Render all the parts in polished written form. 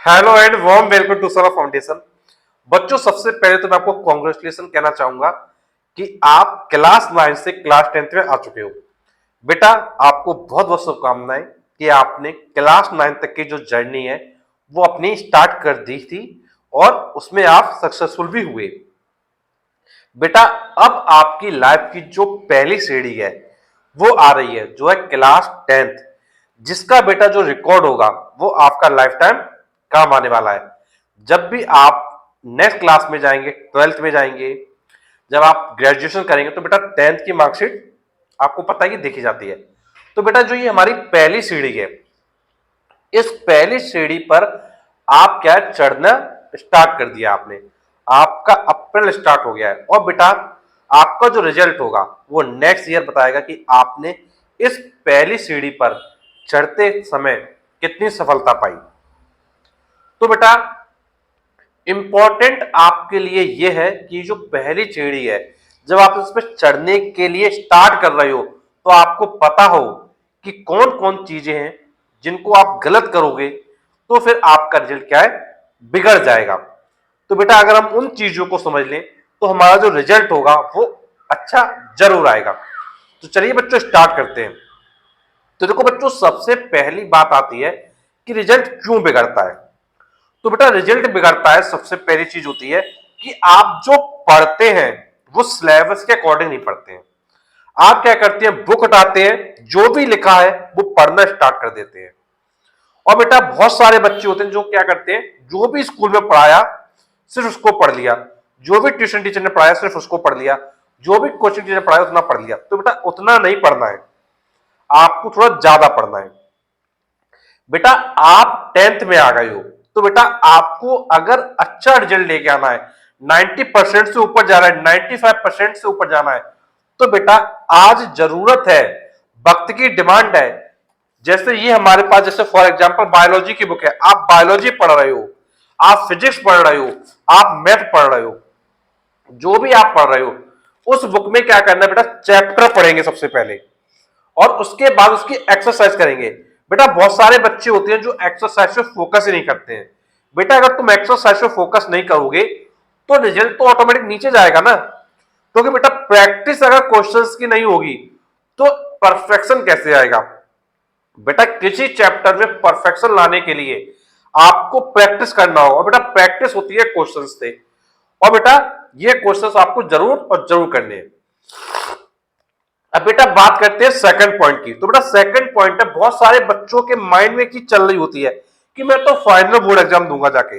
Hello and warm welcome to Sala Foundation. बच्चों, सबसे पहले तो मैं आपको कॉन्ग्रेचुलेशन कहना चाहूंगा कि आप क्लास 9 से क्लास 10th में आ चुके हो। बेटा, आपको बहुत बहुत शुभकामनाएं कि आपने क्लास 9 तक की जो जर्नी है वो अपनी स्टार्ट कर दी थी और उसमें आप सक्सेसफुल भी हुए। बेटा, अब आपकी लाइफ की जो पहली सीढ़ी है वो आ रही है, जो है क्लास 10th, जिसका बेटा जो रिकॉर्ड होगा वो आपका लाइफ टाइम काम आने वाला है। जब भी आप नेक्स्ट क्लास में जाएंगे, 12th में जाएंगे, जब आप ग्रेजुएशन करेंगे, तो बेटा 10th की मार्कशीट आपको पता है कि देखी जाती है। तो बेटा, जो ये हमारी पहली सीढ़ी है, इस पहली सीढ़ी पर आप क्या है, चढ़ना स्टार्ट कर दिया आपने। आपका अप्रैल स्टार्ट हो गया है और बेटा आपका जो रिजल्ट होगा वो नेक्स्ट ईयर बताएगा कि आपने इस पहली सीढ़ी पर चढ़ते समय कितनी सफलता पाई। तो बेटा, इंपॉर्टेंट आपके लिए यह है कि जो पहली सीढ़ी है, जब आप इस पर चढ़ने के लिए स्टार्ट कर रहे हो तो आपको पता हो कि कौन कौन चीजें हैं जिनको आप गलत करोगे तो फिर आपका रिजल्ट क्या है, बिगड़ जाएगा। तो बेटा, अगर हम उन चीजों को समझ लें तो हमारा जो रिजल्ट होगा वो अच्छा जरूर आएगा। तो चलिए बच्चों, स्टार्ट करते हैं। तो देखो बच्चों, सबसे पहली बात आती है कि रिजल्ट क्यों बिगड़ता है। तो बेटा, रिजल्ट बिगड़ता है, सबसे पहली चीज होती है कि आप जो पढ़ते हैं वो सिलेबस के अकॉर्डिंग नहीं पढ़ते हैं। आप क्या करते हैं, बुक उठाते हैं, जो भी लिखा है वो पढ़ना स्टार्ट कर देते हैं। और बेटा, बहुत सारे बच्चे होते हैं जो क्या करते हैं, जो भी स्कूल में पढ़ाया सिर्फ उसको पढ़ लिया, जो भी ट्यूशन टीचर ने पढ़ाया सिर्फ उसको पढ़ लिया, जो भी कोचिंग टीचर ने पढ़ाया उतना पढ़ लिया। तो बेटा, उतना नहीं पढ़ना है, आपको थोड़ा ज्यादा पढ़ना है। बेटा, आप 10th में आ गए हो तो बेटा आपको अगर अच्छा रिजल्ट लेके आना है, 90% से ऊपर जाना है, 95% से ऊपर जाना है, तो बेटा आज जरूरत है, वक्त की डिमांड है। जैसे ये हमारे पास, जैसे फॉर एग्जांपल बायोलॉजी की बुक है, आप बायोलॉजी पढ़ रहे हो, आप फिजिक्स पढ़ रहे हो, आप मैथ पढ़ रहे हो, जो भी आप पढ़ रहे हो, उस बुक में क्या करना है बेटा, चैप्टर पढ़ेंगे सबसे पहले और उसके बाद उसकी एक्सरसाइज करेंगे। बेटा, बहुत सारे बच्चे होते हैं जो एक्सरसाइज पे फोकस ही नहीं करते हैं। बेटा, अगर तुम एक्सरसाइज पे फोकस नहीं करोगे तो रिजल्ट तो ऑटोमेटिक नीचे जाएगा ना, क्योंकि बेटा प्रैक्टिस अगर क्वेश्चंस की नहीं होगी तो परफेक्शन कैसे आएगा। बेटा, किसी चैप्टर में परफेक्शन लाने के लिए आपको प्रैक्टिस करना होगा। बेटा, प्रैक्टिस होती है क्वेश्चंस से, और बेटा ये क्वेश्चंस आपको जरूर और जरूर करने हैं। अब बेटा बात करते हैं सेकंड पॉइंट की। तो बेटा सेकंड पॉइंट है, बहुत सारे बच्चों के माइंड में की चल रही होती है कि मैं तो फाइनल बोर्ड एग्जाम दूंगा जाके,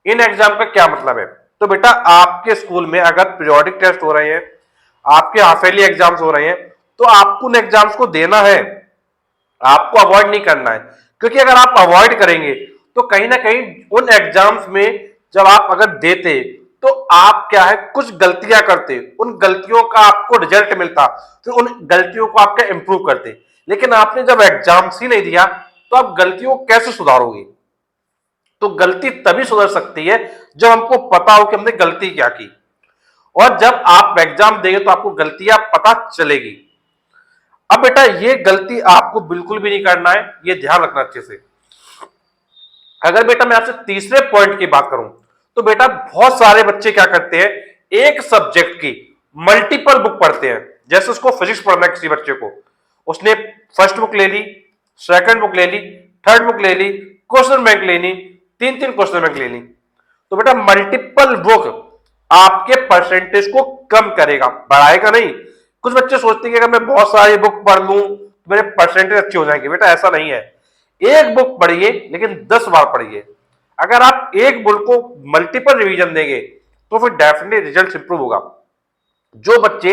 इन एग्जाम का क्या मतलब है। तो बेटा, आपके स्कूल में अगर पीरियोडिक टेस्ट हो रहे हैं, आपके हाफ ईयरली एग्जाम्स हो रहे हैं, तो आपको उन एग्जाम्स को देना है, आपको अवॉइड नहीं करना है। क्योंकि अगर आप अवॉइड करेंगे तो कहीं ना कहीं उन एग्जाम्स में जब आप अगर देते तो आप क्या है, कुछ गलतियां करते, उन गलतियों का आपको रिजल्ट मिलता, फिर उन गलतियों को आपका इंप्रूव करते। लेकिन आपने जब एग्जाम्स ही नहीं दिया तो आप गलतियों को कैसे सुधारोगे। तो गलती तभी सुधर सकती है जब हमको पता हो कि हमने गलती क्या की, और जब आप एग्जाम देंगे तो आपको गलतियां पता चलेगी। अब बेटा, ये गलती आपको बिल्कुल भी नहीं करना है, ये ध्यान रखना अच्छे से। अगर बेटा मैं आपसे तीसरे पॉइंट की बात करूं तो बेटा बहुत सारे बच्चे क्या करते हैं, एक सब्जेक्ट की मल्टीपल बुक पढ़ते हैं। जैसे उसको फिजिक्स पढ़ना है किसी बच्चे को, उसने फर्स्ट बुक ले ली, सेकंड बुक ले ली, थर्ड बुक ले ली, क्वेश्चन बैंक लेनी, तीन तीन क्वेश्चन बैंक ले ली। तो बेटा मल्टीपल बुक आपके परसेंटेज को कम करेगा, बढ़ाएगा नहीं। कुछ बच्चे सोचते हैं कि अगर मैं बहुत सारी बुक पढ़ लूं तो मेरे परसेंटेज अच्छे हो जाएंगे। बेटा ऐसा नहीं है, एक बुक पढ़िए लेकिन 10 बार पढ़िए। अगर आप एक बुक को मल्टीपल रिवीजन देंगे तो फिर डेफिनेटली रिजल्ट इंप्रूव होगा। जो बच्चे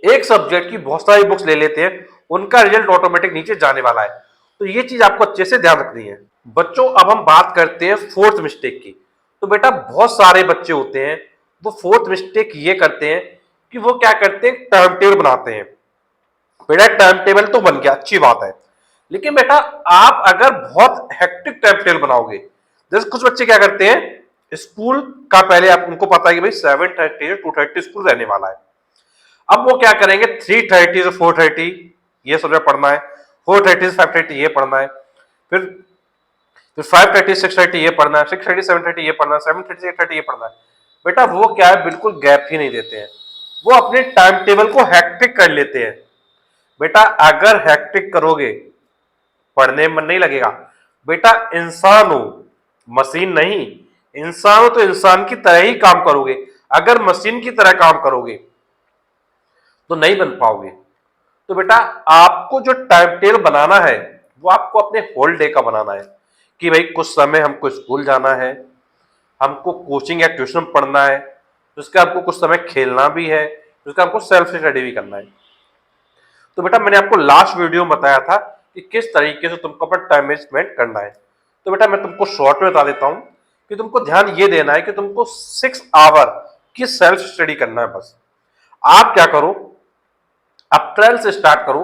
एक सब्जेक्ट की बहुत सारी बुक्स ले लेते हैं उनका रिजल्ट ऑटोमेटिक नीचे जाने वाला है। तो ये चीज आपको अच्छे से ध्यान रखनी है। बच्चों, अब हम बात करते हैं फोर्थ मिस्टेक की। तो बेटा बहुत सारे बच्चे होते हैं वो फोर्थ मिस्टेक ये करते हैं कि वो क्या करते हैं, टाइम टेबल बनाते हैं। बेटा टाइम टेबल तो बन गया, अच्छी बात है, लेकिन बेटा आप अगर बहुत हेक्टिक टाइम टेबल बनाओगे, जैसे कुछ बच्चे क्या करते हैं, स्कूल का पहले आप उनको पता है कि भाई 7:30 से 2:30 स्कूल रहने वाला है। अब वो क्या करेंगे, 3:30 से 4:30 ये सब्जेक्ट पढ़ना है, 4:30 से 5:30 ये पढ़ना है, फिर फिर 5:30 6:30 ये पढ़ना है, 6:30 7:30 ये पढ़ना है, 7:30 8:30 ये पढ़ना है। बेटा वो क्या है, बिल्कुल गैप ही नहीं देते हैं, वो अपने टाइम टेबल को हैक्टिक कर लेते हैं। बेटा अगर हैक्टिक करोगे पढ़ने में मन नहीं लगेगा। बेटा इंसान हो, मशीन नहीं। इंसान हो तो इंसान की तरह ही काम करोगे। अगर मशीन की तरह काम करोगे तो नहीं बन पाओगे। तो बेटा आपको जो टाइम टेबल बनाना है वो आपको अपने होल डे का बनाना है कि भाई कुछ समय हमको स्कूल जाना है, हमको कोचिंग या ट्यूशन पढ़ना है, उसका आपको कुछ समय खेलना भी है, उसका आपको सेल्फ स्टडी भी करना है। तो बेटा मैंने आपको लास्ट वीडियो में बताया था कि किस तरीके से तुमको अपना टाइम मैनेजमेंट करना है। तो बेटा मैं तुमको शॉर्ट में बता देता हूं कि तुमको ध्यान ये देना है कि तुमको 6 आवर की सेल्फ स्टडी करना है। बस आप क्या करो, अप्रैल से स्टार्ट करो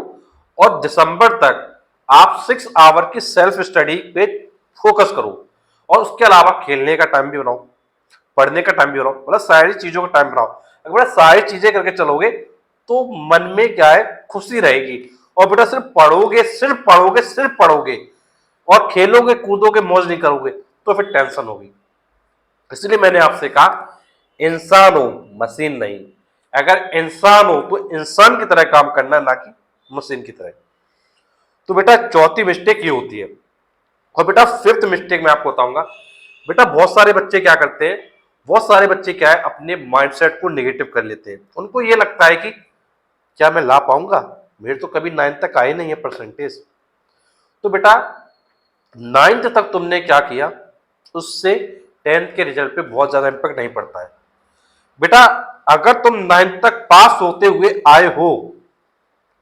और दिसंबर तक आप 6 आवर की सेल्फ स्टडी पे फोकस करो। और उसके अलावा खेलने का टाइम भी बनाओ, पढ़ने का टाइम भी बनाओ, मतलब सारी चीजों का टाइम बनाओ। अगर बेटा सारी चीजें करके चलोगे तो मन में क्या है, खुशी रहेगी। और बेटा सिर्फ पढ़ोगे, सिर्फ पढ़ोगे, सिर्फ पढ़ोगे और खेलोगे कूदोगे मौज नहीं करोगे तो फिर टेंशन होगी। इसलिए मैंने आपसे कहा इंसान हो, मशीन नहीं। अगर इंसान हो तो इंसान की तरह काम करना, ना कि मशीन की तरह। तो बेटा चौथी मिस्टेक ये होती है। और बेटा फिफ्थ मिस्टेक मैं आपको बताऊंगा। बेटा बहुत सारे बच्चे क्या करते हैं, बहुत सारे बच्चे क्या है, अपने माइंडसेट को नेगेटिव कर लेते हैं। उनको ये लगता है कि क्या मैं ला पाऊंगा, मेरे तो कभी 9 तक आए नहीं है परसेंटेज। तो बेटा 9th तक तुमने क्या किया, उससे 10th के रिजल्ट पे बहुत ज्यादा इंपैक्ट नहीं पड़ता है। बेटा अगर तुम 9th तक पास होते हुए आए हो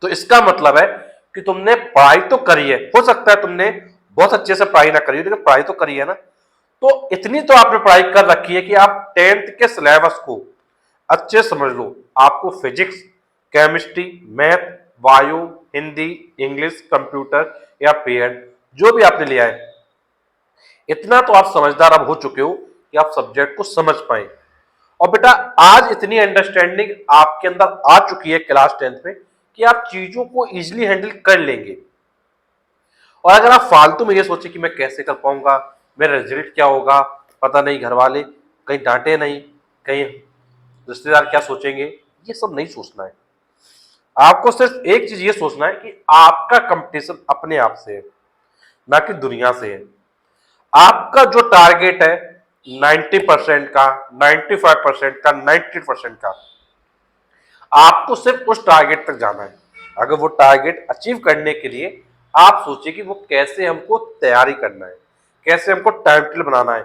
तो इसका मतलब है कि तुमने पढ़ाई तो करी है। हो सकता है तुमने बहुत अच्छे से पढ़ाई ना करी हो, लेकिन पढ़ाई तो करी है ना। तो इतनी तो आपने पढ़ाई कर रखी है कि आप 10th के सिलेबस को अच्छे समझ लो। आपको physics, chemistry, math, bio, Hindi, English, computer या पीएड जो भी आपने लिया है, इतना तो आप समझदार अब हो चुके हो कि आप सब्जेक्ट को समझ पाए। और बेटा आज इतनी अंडरस्टैंडिंग आपके अंदर आ चुकी है क्लास 10th में कि आप चीजों को इजीली हैंडल कर लेंगे। और अगर आप फालतू में ये सोचे कि मैं कैसे कर पाऊंगा, मेरा रिजल्ट क्या होगा, पता नहीं, घर वाले कहीं डांटे नहीं, कहीं रिश्तेदार क्या सोचेंगे, ये सब नहीं सोचना है। आपको सिर्फ एक चीज ये सोचना है कि आपका कंपटीशन अपने आप से है, ना कि दुनिया से है। आपका जो टारगेट है 90% का, 95% का, 90% का, आपको सिर्फ उस टारगेट तक जाना है। अगर वो टारगेट अचीव करने के लिए आप सोचिए कि वो कैसे हमको तैयारी करना है, कैसे हमको टाइम टेबल बनाना है,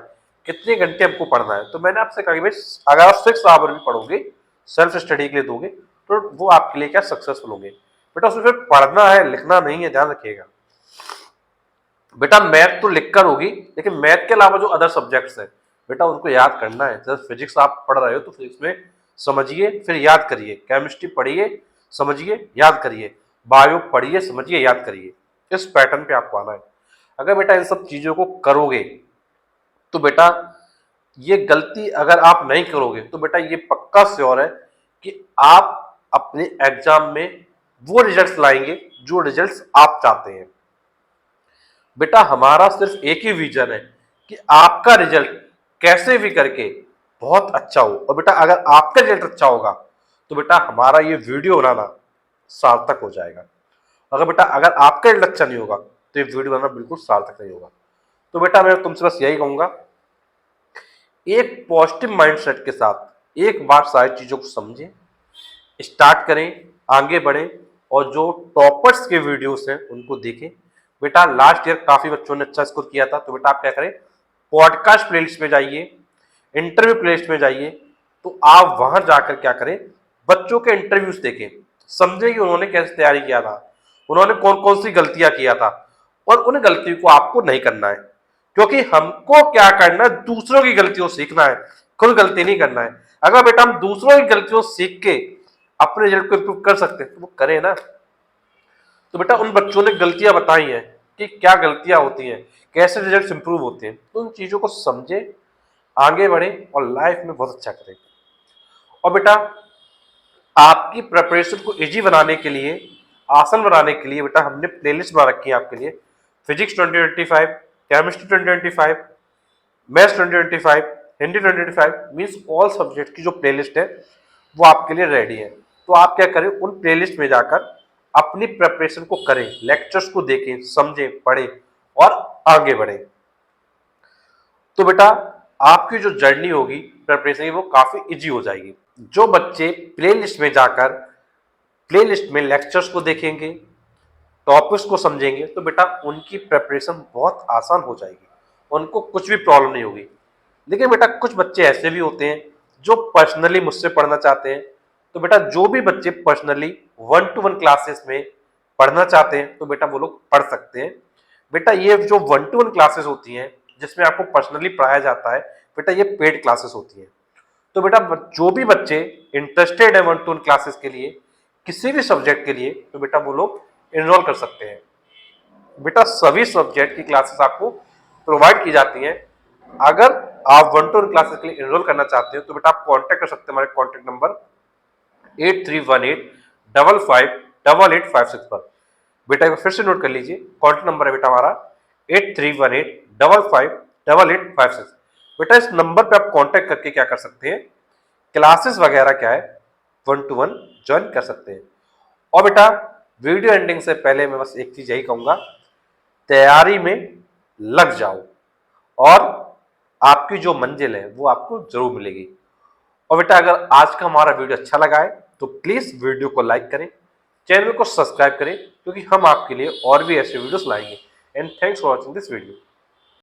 कितने घंटे हमको पढ़ना है। तो मैंने आपसे कहा कि भाई अगर आप 6 आवर भी पढ़ोगे, सेल्फ स्टडी के लिए दोगे, तो वो आपके लिए क्या सक्सेसफुल होंगे। बेटा उसमें फिर पढ़ना है, लिखना नहीं है, ध्यान रखिएगा। बेटा मैथ तो लिखकर होगी, लेकिन मैथ के अलावा जो अदर सब्जेक्ट्स है बेटा उनको याद करना है। जैसे फिजिक्स आप पढ़ रहे हो तो फिजिक्स में समझिए फिर याद करिए, केमिस्ट्री पढ़िए समझिए याद करिए, बायो पढ़िए समझिए याद करिए। इस पैटर्न पे आपको आना है। अगर बेटा इन सब चीजों को करोगे तो बेटा ये गलती अगर आप नहीं करोगे तो बेटा ये पक्का श्योर है कि आप अपने एग्जाम में वो रिजल्ट्स लाएंगे जो रिजल्ट्स आप चाहते हैं। बेटा हमारा सिर्फ एक ही विजन है कि आपका रिजल्ट कैसे भी करके बहुत अच्छा हो। और बेटा अगर आपका रिजल्ट अच्छा होगा तो बेटा हमारा ये वीडियो बनाना सार्थक हो जाएगा। अगर बेटा अगर आपका रिजल्ट अच्छा नहीं होगा तो ये वीडियो बनाना बिल्कुल सार्थक नहीं होगा। तो बेटा मैं तुमसे बस यही कहूंगा, एक पॉजिटिव माइंडसेट के साथ एक बार सारी चीजों को समझें, स्टार्ट करें, आगे बढ़ें और जो टॉपर्स के वीडियोस हैं उनको देखें। बेटा लास्ट ईयर काफी बच्चों ने अच्छा स्कोर किया था, तो बेटा आप क्या करें, पॉडकास्ट प्लेलिस्ट में जाइए, इंटरव्यू प्लेलिस्ट में जाइए, तो आप वहां जाकर क्या करें, बच्चों के इंटरव्यूज देखें, समझें कि उन्होंने कैसे तैयारी किया था, उन्होंने कौन कौन सी गलतियां किया था, और उन गलतियों को आपको नहीं करना है। क्योंकि हमको क्या करना है, दूसरों की गलतियों से सीखना है, खुद गलती नहीं करना है। अगर बेटा हम दूसरों की गलतियों से सीख के अपने रिजल्ट को इंप्रूव कर सकते हैं तो वो करें ना। तो बेटा उन बच्चों ने गलतियां बताई हैं कि क्या गलतियां होती हैं, कैसे रिजल्ट्स इंप्रूव होते हैं, तो उन चीजों को समझे, आगे बढ़े और लाइफ में बहुत अच्छा करें। और बेटा आपकी प्रिपरेशन को इजी बनाने के लिए, आसान बनाने के लिए बेटा हमने प्लेलिस्ट बना रखी है आपके लिए। Physics 2025, chemistry 2025, maths 2025, Hindi 2025 means all subject की जो प्लेलिस्ट है वो आपके लिए रेडी है। तो आप क्या करें, उन प्लेलिस्ट में जाकर अपनी प्रिपरेशन को करें, लेक्चर्स को देखें, समझें, पढ़ें और आगे बढ़ें। तो बेटा आपकी जो जर्नी होगी प्रिपरेशन की वो काफी इजी हो जाएगी। जो बच्चे प्लेलिस्ट में जाकर प्लेलिस्ट में लेक्चर्स को देखेंगे, टॉपिक्स को समझेंगे, तो बेटा उनकी प्रिपरेशन बहुत आसान हो जाएगी, उनको कुछ भी प्रॉब्लम नहीं होगी। लेकिन बेटा कुछ बच्चे ऐसे भी होते हैं जो पर्सनली मुझसे पढ़ना चाहते हैं। तो बेटा जो भी बच्चे पर्सनली 1-to-1 क्लासेस में पढ़ना चाहते हैं तो बेटा वो लोग पढ़ सकते हैं। बेटा ये जो 1-to-1 क्लासेस होती हैं जिसमें आपको पर्सनली पढ़ाया जाता है, बेटा ये पेड क्लासेस होती हैं। तो बेटा जो भी बच्चे इंटरेस्टेड है 1-to-1 क्लासेस के लिए, किसी भी सब्जेक्ट के लिए, तो बेटा वो लोग एनरोल कर सकते हैं। बेटा सभी सब्जेक्ट की क्लासेस आपको प्रोवाइड की जाती हैं। अगर आप 1-to-1 क्लासेस के लिए एनरोल करना चाहते हैं तो बेटा आप कांटेक्ट कर सकते हैं हमारे कांटेक्ट नंबर 8318558856 पर। बेटा एक फिर से नोट कर लीजिए, कांटेक्ट नंबर है बेटा हमारा 8318558856। बेटा इस नंबर पे आप कांटेक्ट करके क्या कर सकते हैं, क्लासेस वगैरह क्या है 1-to-1 ज्वाइन कर सकते हैं। और बेटा वीडियो एंडिंग से पहले मैं बस एक चीज यही कहूंगा, तैयारी में लग जाओ और आपकी जो मंजिल है वो आपको जरूर मिलेगी। और बेटा अगर आज का हमारा वीडियो अच्छा लगा है तो प्लीज वीडियो को लाइक करें, चैनल को सब्सक्राइब करें, क्योंकि हम आपके लिए और भी ऐसे वीडियोस लाएंगे। And thanks for watching this video.